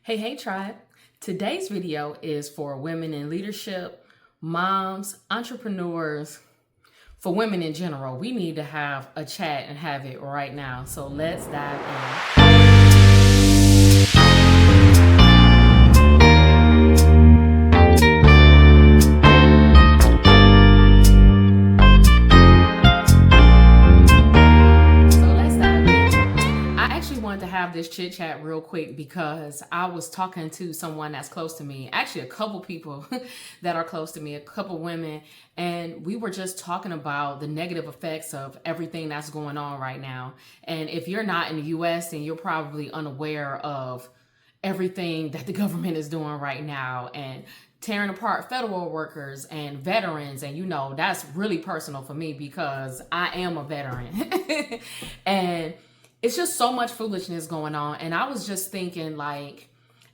Hey tribe. Today's video is for women in leadership, moms, entrepreneurs, for women in general. We need to have a chat and have it right now. So let's dive in. This chit chat real quick because I was talking to someone that's close to me, actually a couple people that are close to me, a couple women, and we were just talking about the negative effects of everything that's going on right now. And if you're not in the US, then you're probably unaware of everything that the government is doing right now and tearing apart federal workers and veterans. And that's really personal for me because I am a veteran. And it's just so much foolishness going on. And I was just thinking, like,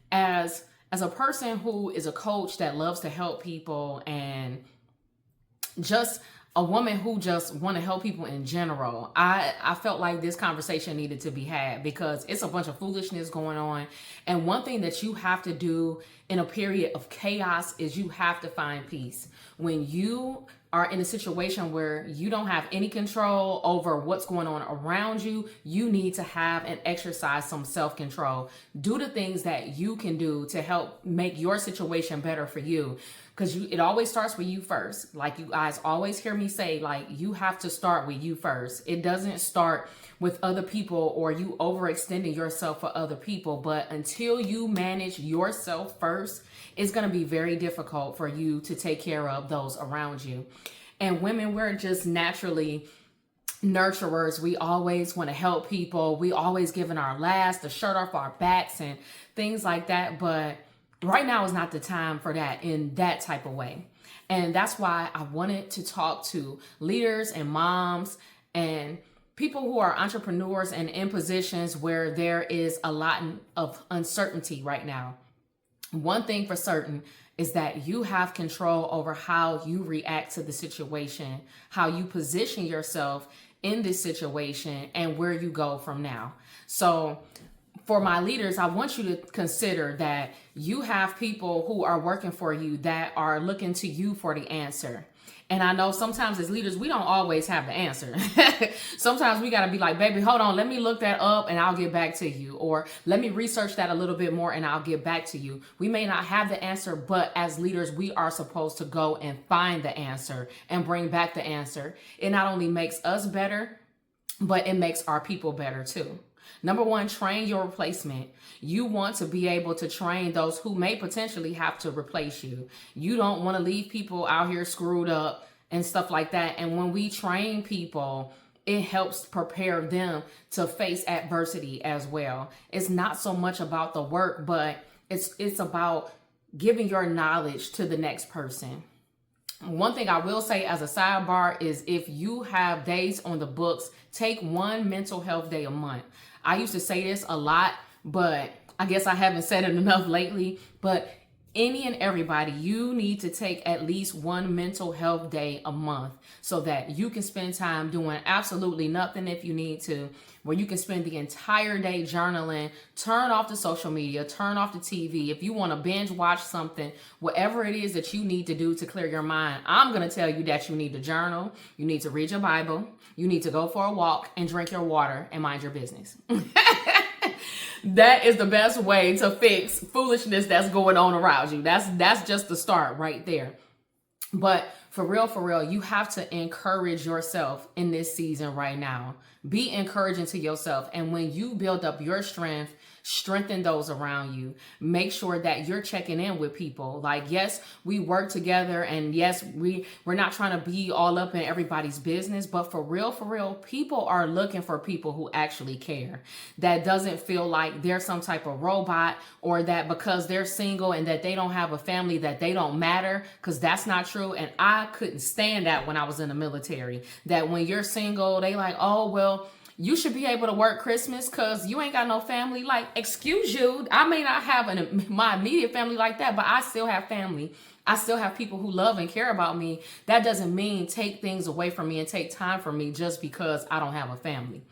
as a person who is a coach that loves to help people, and just a woman who just want to help people in general, I felt like this conversation needed to be had because it's a bunch of foolishness going on. And one thing that you have to do in a period of chaos is you have to find peace. When you are in a situation where you don't have any control over what's going on around you, you need to have and exercise some self-control. Do the things that you can do to help make your situation better for you. Because it always starts with you first. Like you guys always hear me say, like, you have to start with you first. It doesn't start with other people or you overextending yourself for other people. But until you manage yourself first, it's going to be very difficult for you to take care of those around you. And women, we're just naturally nurturers. We always want to help people. We always giving our last, the shirt off our backs and things like that. But right now is not the time for that in that type of way. And that's why I wanted to talk to leaders and moms and people who are entrepreneurs and in positions where there is a lot of uncertainty right now. One thing for certain is that you have control over how you react to the situation, how you position yourself in this situation, and where you go from now. So for my leaders, I want you to consider that you have people who are working for you that are looking to you for the answer. And I know sometimes as leaders, we don't always have the answer. Sometimes we got to be like, baby, hold on, let me look that up and I'll get back to you. Or let me research that a little bit more and I'll get back to you. We may not have the answer, but as leaders, we are supposed to go and find the answer and bring back the answer. It not only makes us better, but it makes our people better too. Number one, train your replacement. You want to be able to train those who may potentially have to replace you. You don't want to leave people out here screwed up and stuff like that. And when we train people, it helps prepare them to face adversity as well. It's not so much about the work, but it's about giving your knowledge to the next person. One thing I will say as a sidebar is if you have days on the books, take one mental health day a month. I used to say this a lot, but I guess I haven't said it enough lately. But any and everybody, you need to take at least one mental health day a month so that you can spend time doing absolutely nothing if you need to, where you can spend the entire day journaling, turn off the social media, turn off the TV. If you want to binge watch something, whatever it is that you need to do to clear your mind, I'm going to tell you that you need to journal, you need to read your Bible, you need to go for a walk and drink your water and mind your business. That is the best way to fix foolishness that's going on around you. That's just the start right there. But for real, you have to encourage yourself in this season right now. Be encouraging to yourself. And when you build up your strength, strengthen those around you. Make sure that you're checking in with people. Like, yes, we work together, and yes, we're not trying to be all up in everybody's business, but for real, people are looking for people who actually care. That doesn't feel like they're some type of robot, or that because they're single and that they don't have a family that they don't matter, because that's not true. And I couldn't stand that when I was in the military, that when you're single, they like, oh, well, you should be able to work Christmas because you ain't got no family. Like, excuse you, I may not have my immediate family like that, but I still have family. I still have people who love and care about me. That doesn't mean take things away from me and take time from me just because I don't have a family.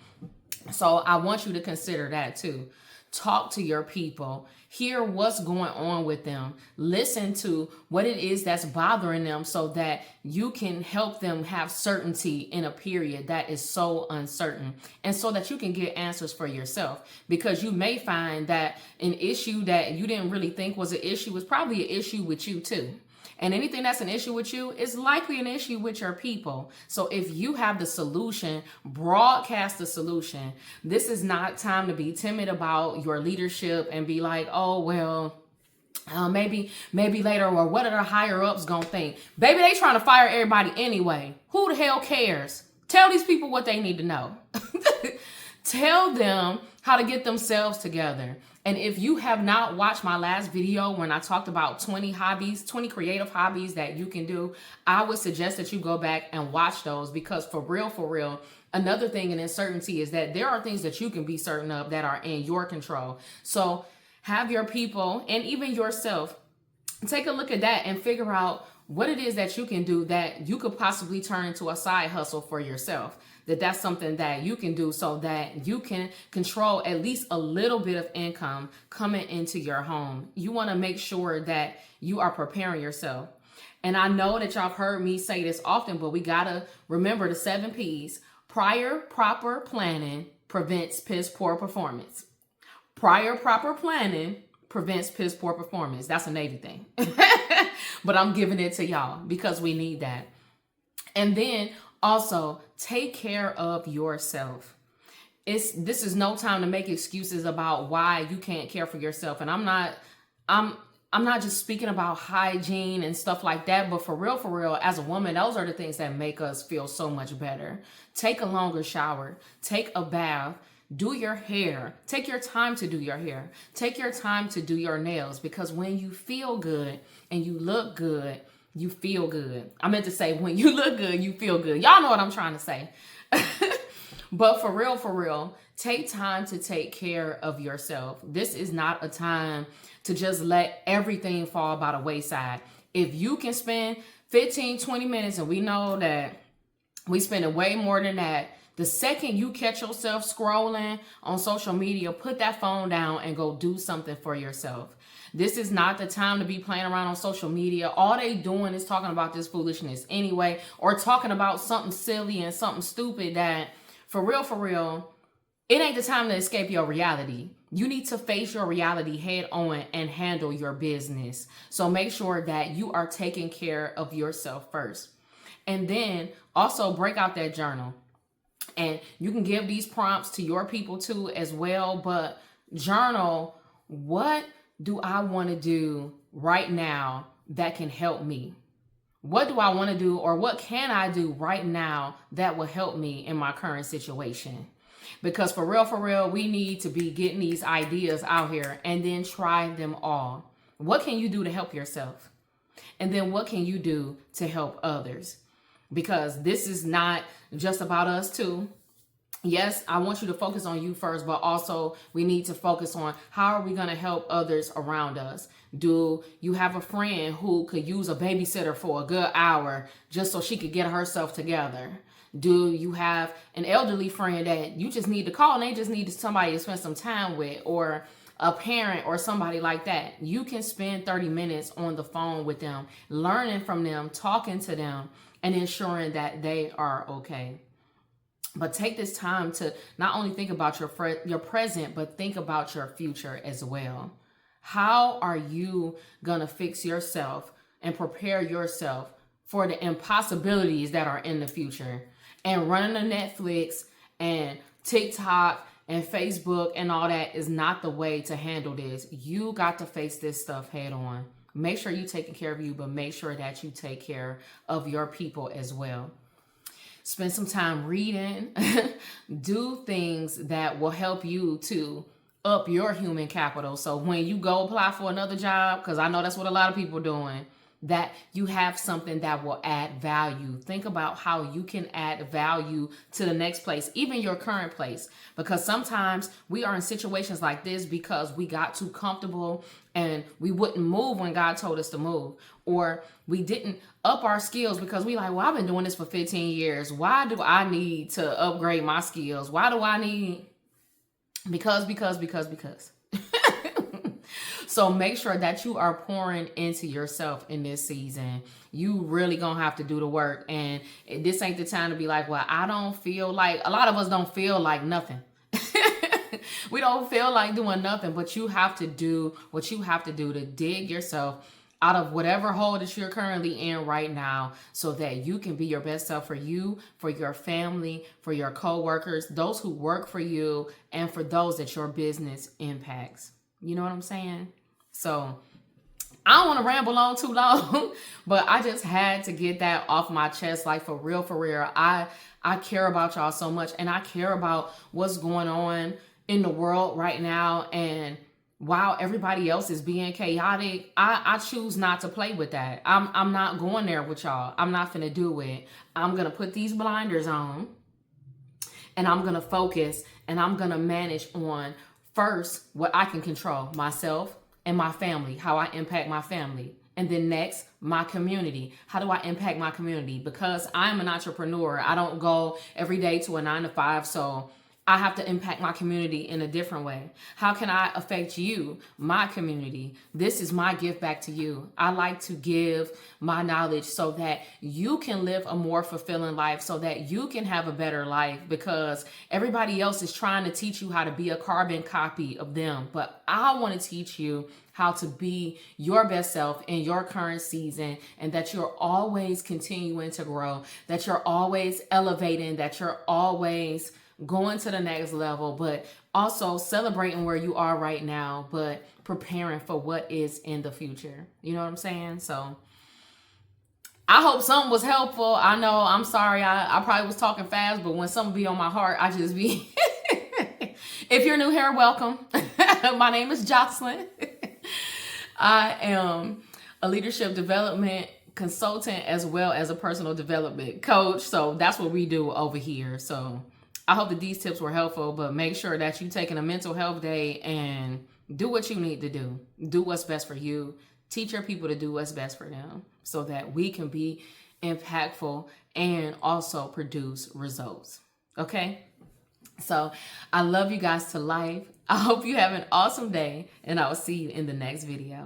So I want you to consider that too. Talk to your people. Hear what's going on with them. Listen to what it is that's bothering them so that you can help them have certainty in a period that is so uncertain, and so that you can get answers for yourself. Because you may find that an issue that you didn't really think was an issue is probably an issue with you too. And anything that's an issue with you is likely an issue with your people. So if you have the solution, broadcast the solution. This is not time to be timid about your leadership and be like, oh, well, maybe later, or what are the higher ups gonna think? Baby, they trying to fire everybody anyway. Who the hell cares? Tell these people what they need to know. Tell them how to get themselves together. And if you have not watched my last video when I talked about 20 creative hobbies that you can do, I would suggest that you go back and watch those, because for real, another thing in uncertainty is that there are things that you can be certain of that are in your control. So have your people and even yourself take a look at that and figure out what it is that you can do that you could possibly turn into a side hustle for yourself. That's something that you can do so that you can control at least a little bit of income coming into your home. You want to make sure that you are preparing yourself. And I know that y'all have heard me say this often, but we got to remember the 7 P's. Prior proper planning prevents piss poor performance. Prior proper planning prevents piss poor performance. That's a Navy thing. But I'm giving it to y'all because we need that. And then also, take care of yourself. This is no time to make excuses about why you can't care for yourself. And I'm not just speaking about hygiene and stuff like that, but for real, as a woman, those are the things that make us feel so much better. Take a longer shower, take a bath, do your hair, take your time to do your hair, take your time to do your nails, because when you feel good and you look good, you feel good. I meant to say, when you look good, you feel good. Y'all know what I'm trying to say. But for real, take time to take care of yourself. This is not a time to just let everything fall by the wayside. If you can spend 15, 20 minutes, and we know that we spend way more than that, the second you catch yourself scrolling on social media, put that phone down and go do something for yourself. This is not the time to be playing around on social media. All they doing is talking about this foolishness anyway, or talking about something silly and something stupid that, for real, it ain't the time to escape your reality. You need to face your reality head on and handle your business. So make sure that you are taking care of yourself first. And then also break out that journal. And you can give these prompts to your people too as well, but journal, what do I want to do right now that can help me? What do I want to do, or what can I do right now that will help me in my current situation? Because for real, we need to be getting these ideas out here and then try them all. What can you do to help yourself? And then what can you do to help others? Because this is not just about us too. Yes, I want you to focus on you first, but also we need to focus on how are we going to help others around us. Do you have a friend who could use a babysitter for a good hour just so she could get herself together? Do you have an elderly friend that you just need to call and they just need somebody to spend some time with, or a parent or somebody like that? You can spend 30 minutes on the phone with them, learning from them, talking to them, and ensuring that they are okay. But take this time to not only think about your present, but think about your future as well. How are you going to fix yourself and prepare yourself for the impossibilities that are in the future? And running a Netflix and TikTok and Facebook and all that is not the way to handle this. You got to face this stuff head on. Make sure you're taking care of you, but make sure that you take care of your people as well. Spend some time reading. Do things that will help you to up your human capital. So when you go apply for another job, because I know that's what a lot of people are doing, that you have something that will add value. Think about how you can add value to the next place, even your current place. Because sometimes we are in situations like this because we got too comfortable and we wouldn't move when God told us to move. Or we didn't up our skills because we like, well, I've been doing this for 15 years. Why do I need to upgrade my skills? Why do I need... Because. So make sure that you are pouring into yourself in this season. You really gonna have to do the work. And this ain't the time to be like, well, I don't feel like, a lot of us don't feel like nothing. We don't feel like doing nothing, but you have to do what you have to do to dig yourself out of whatever hole that you're currently in right now, so that you can be your best self for you, for your family, for your coworkers, those who work for you, and for those that your business impacts. You know what I'm saying? So I don't want to ramble on too long, but I just had to get that off my chest. Like, for real, for real. I care about y'all so much, and I care about what's going on in the world right now. And while everybody else is being chaotic, I choose not to play with that. I'm not going there with y'all. I'm not finna do it. I'm gonna put these blinders on, and I'm gonna focus, and I'm gonna manage on, first, what I can control, myself and my family, how I impact my family. And then next, my community. How do I impact my community? Because I'm an entrepreneur. I don't go every day to a 9-to-5. So I have to impact my community in a different way. How can I affect you, my community? This is my gift back to you. I like to give my knowledge so that you can live a more fulfilling life, so that you can have a better life, because everybody else is trying to teach you how to be a carbon copy of them. But I want to teach you how to be your best self in your current season, and that you're always continuing to grow, that you're always elevating, that you're always going to the next level, but also celebrating where you are right now, but preparing for what is in the future. You know what I'm saying? So I hope something was helpful. I know, I'm sorry, I probably was talking fast, but when something be on my heart, I just be... If you're new here, welcome. My name is Jocelyn. I am a leadership development consultant as well as a personal development coach. So that's what we do over here. So I hope that these tips were helpful, but make sure that you're taking a mental health day and do what you need to do. Do what's best for you. Teach your people to do what's best for them, so that we can be impactful and also produce results. Okay? So I love you guys to life. I hope you have an awesome day, and I will see you in the next video.